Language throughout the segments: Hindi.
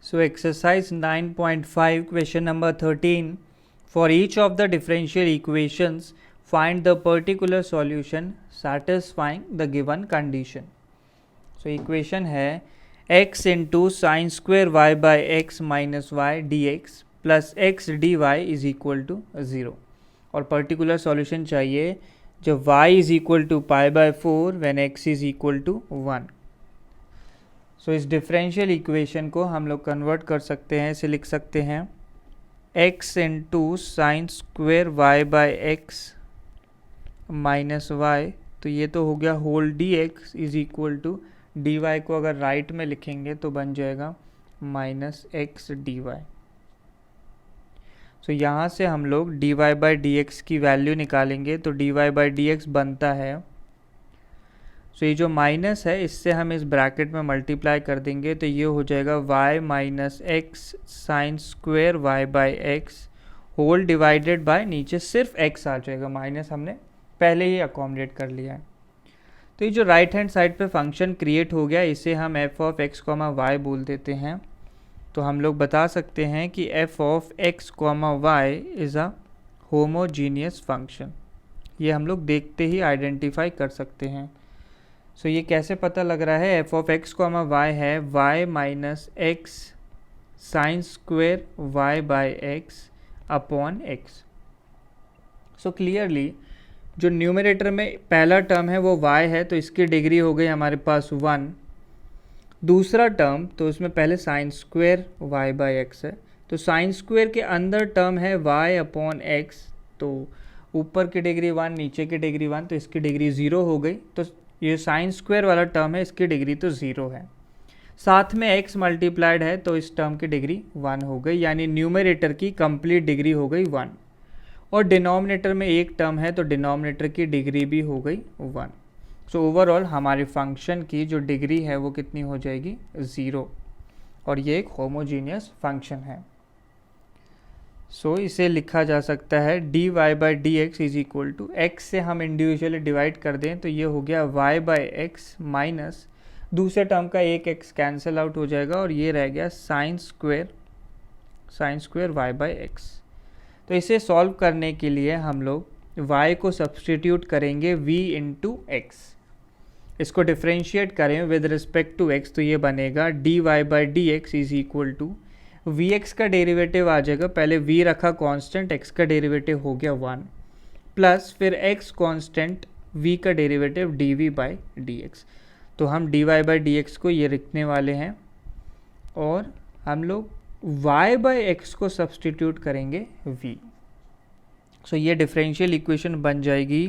So exercise 9.5 question number 13. For each of the differential equations, find the particular solution satisfying the given condition. So equation है x into sin square y by x minus y dx plus x dy is equal to 0. और particular solution चाहिए जब y is equal to pi by 4 when x is equal to 1. सो इस डिफरेंशियल इक्वेशन को हम लोग कन्वर्ट कर सकते हैं, इसे लिख सकते हैं x into sine square y by x minus y, तो ये तो हो गया whole d x is equal to d y को अगर राइट में लिखेंगे तो बन जाएगा minus x d y. So यहाँ से हम लोग d y by d x की वैल्यू निकालेंगे तो d y by d x बनता है. सो ये जो माइनस है इससे हम इस ब्रैकेट में मल्टीप्लाई कर देंगे तो ये हो जाएगा y minus x sine square y by x whole divided by नीचे सिर्फ x आ जाएगा, माइनस हमने पहले ही अकोमोडेट कर लिया है. तो ये जो राइट हैंड साइड पे फंक्शन क्रिएट हो गया इसे हम f of x comma y बोल देते हैं. तो हम लोग बता सकते हैं कि f of x comma y is a homogeneous function. ये हम लोग देखते ही आइडेंटिफाई कर सकते हैं. सो ये कैसे पता लग रहा है, f of x comma y है y minus x sine square y by x upon x. So clearly जो न्यूमरेटर में पहला टर्म है वो y है तो इसकी डिग्री हो गई हमारे पास 1. दूसरा टर्म तो उसमें पहले sine square y by x है तो साइन स्क्वेयर के अंदर टर्म है y अपॉन एक्स, तो ऊपर की डिग्री 1 नीचे की डिग्री 1 तो इसकी डिग्री 0 हो गई. तो ये साइन स्क्वायर वाला टर्म है इसकी डिग्री तो 0 है, साथ में x मल्टीप्लाइड है तो इस टर्म की डिग्री 1 हो गई, यानी न्यूमरेटर की कंप्लीट डिग्री हो गई 1. और डिनोमिनेटर में एक टर्म है तो डिनोमिनेटर की डिग्री भी हो गई 1. सो ओवरऑल हमारे फंक्शन की जो डिग्री है वो कितनी हो जाएगी 0, और ये एक होमोजीनियस फंक्शन है. सो इसे लिखा जा सकता है d y by d x is equal to x से हम इंडिविजुअली डिवाइड कर दें तो ये हो गया वाई बाई एक्स माइनस दूसरे टर्म का एक एक्स कैंसिल आउट हो जाएगा और ये रह गया sine square y by x. तो इसे सॉल्व करने के लिए हम लोग y को सब्सटीट्यूट करेंगे v इंटू एक्स. इसको डिफ्रेंशिएट करें विद रिस्पेक्ट टू x तो ये बनेगा d y by d x is equal to v x का डेरिवेटिव आ जाएगा, पहले v रखा कांस्टेंट, x का डेरिवेटिव हो गया 1 प्लस फिर x कांस्टेंट v का derivative d v by d x. तो हम d y by d x को ये लिखने वाले हैं और हम लोग y बाई एक्स को सब्सटीट्यूट करेंगे v. सो ये डिफरेंशियल इक्वेशन बन जाएगी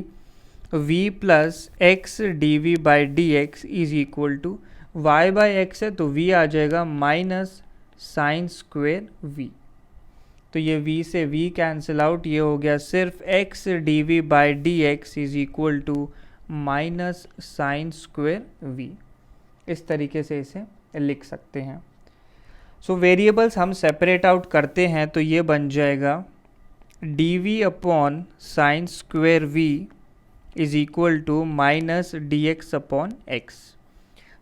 v plus x d v by d x is equal to y by x है तो v आ जाएगा माइनस साइन स्क्वेयर v. तो ये v से v कैंसिल आउट, ये हो गया सिर्फ x d v by d x is equal to minus sine square v. इस तरीके से इसे लिख सकते हैं. सो वेरिएबल्स हम सेपरेट आउट करते हैं तो ये बन जाएगा d v upon sine square v is equal to minus d x upon x.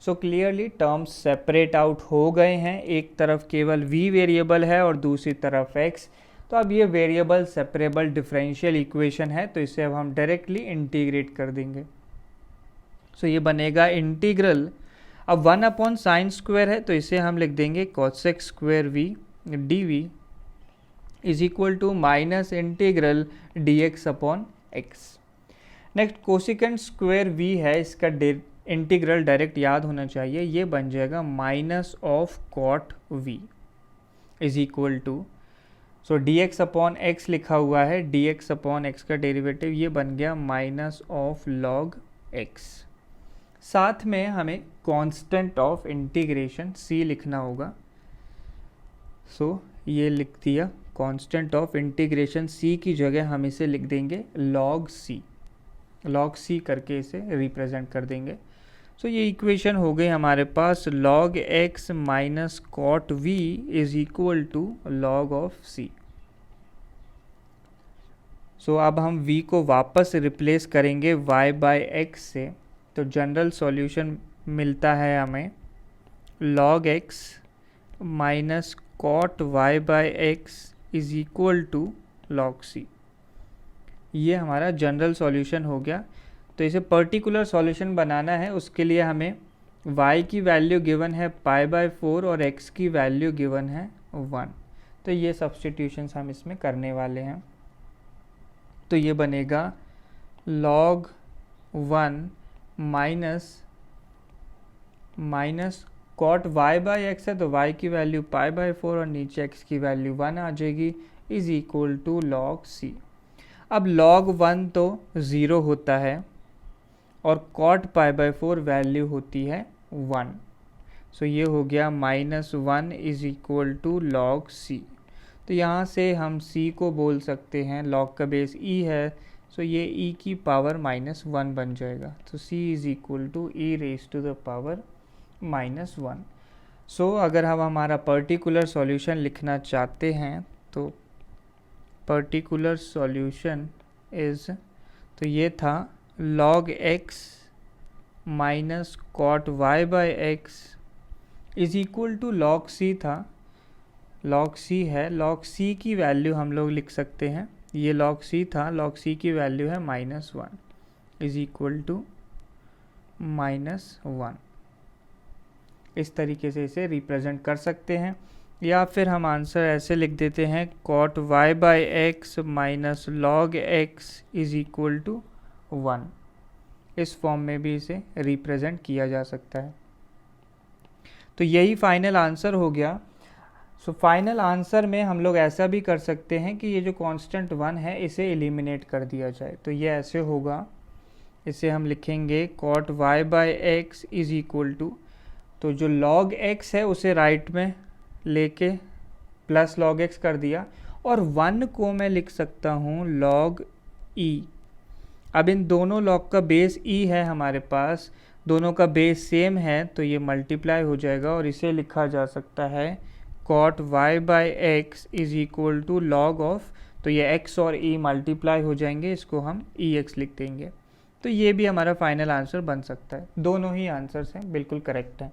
So clearly terms separate out हो गए हैं, एक तरफ केवल v वेरिएबल है और दूसरी तरफ x. तो अब ये वेरिएबल सेपरेबल डिफरेंशियल इक्वेशन है तो इसे अब हम डायरेक्टली इंटीग्रेट कर देंगे. सो ये बनेगा इंटीग्रल, अब 1 अपॉन साइन स्क्वायर है तो इसे हम लिख देंगे cosec square v d v is equal to minus integral d x upon x. Next cosecant square v है, इसका इंटीग्रल डायरेक्ट याद होना चाहिए, ये बन जाएगा minus of cot v is equal to, so d x upon x लिखा हुआ है, डी एक्स अपॉन एक्स का डेरिवेटिव ये बन गया माइनस ऑफ लॉग x. साथ में हमें कांस्टेंट ऑफ इंटीग्रेशन c लिखना होगा. सो ये लिख दिया कांस्टेंट ऑफ इंटीग्रेशन c की जगह हम इसे लिख देंगे लॉग c करके इसे रिप्रेजेंट कर देंगे. सो ये इक्वेशन हो गई हमारे पास log x minus cot v is equal to log of c. So अब हम v को वापस रिप्लेस करेंगे y बाई एक्स से तो जनरल सॉल्यूशन मिलता है हमें log x minus cot y by x is equal to log c. ये हमारा जनरल सॉल्यूशन हो गया। तो इसे पर्टिकुलर सॉल्यूशन बनाना है, उसके लिए हमें y की वैल्यू गिवन है π/4 और x की वैल्यू गिवन है 1। तो ये सब्स्टिट्यूशंस हम इसमें करने वाले हैं। तो ये बनेगा log 1 minus cot y by x है, तो y की वैल्यू π/4 और नीचे x की वैल्यू 1 आ जाएगी, is equal to log c। अब log 1 तो 0 होता है और cot π/4 वैल्यू होती है 1। सो ये हो गया -1 is equal to log c। तो यहाँ से हम c को बोल सकते हैं, log का बेस e है, सो ये e की पावर -1 बन जाएगा। तो c is equal to e raise to the power -1। So अगर हम हमारा पर्टिकुलर सॉल्यूशन लिखना चाहते हैं तो पर्टिकुलर सॉल्यूशन इज, तो ये था log x minus cot y by x is equal to log c था, log c है, log c की वैल्यू हम लोग लिख सकते हैं, ये log c था, log c की वैल्यू है -1 इज इक्वल टू -1। इस तरीके से इसे रिप्रेजेंट कर सकते हैं, या फिर हम आंसर ऐसे लिख देते हैं cot y by x minus log x is equal to 1। इस फॉर्म में भी इसे रिप्रेजेंट किया जा सकता है। तो यही फाइनल आंसर हो गया। सो फाइनल आंसर में हम लोग ऐसा भी कर सकते हैं कि ये जो कांस्टेंट 1 है इसे एलिमिनेट कर दिया जाए। तो ये ऐसे होगा, इसे हम लिखेंगे cot y by x is equal to, तो जो log x है उसे राइट में लेके प्लस log x कर दिया, और 1 को मैं लिख सकता हूँ log e। अब इन दोनों log का बेस e है हमारे पास, दोनों का बेस सेम है, तो ये मल्टीप्लाई हो जाएगा और इसे लिखा जा सकता है cot y by x is equal to log of, तो ये x और e मल्टीप्लाई हो जाएंगे, इसको हम ex लिख देंगे। तो ये भी हमारा फाइनल आंसर बन सकता है। दोनों ही आंसर्स हैं, बिल्कुल करेक्ट हैं।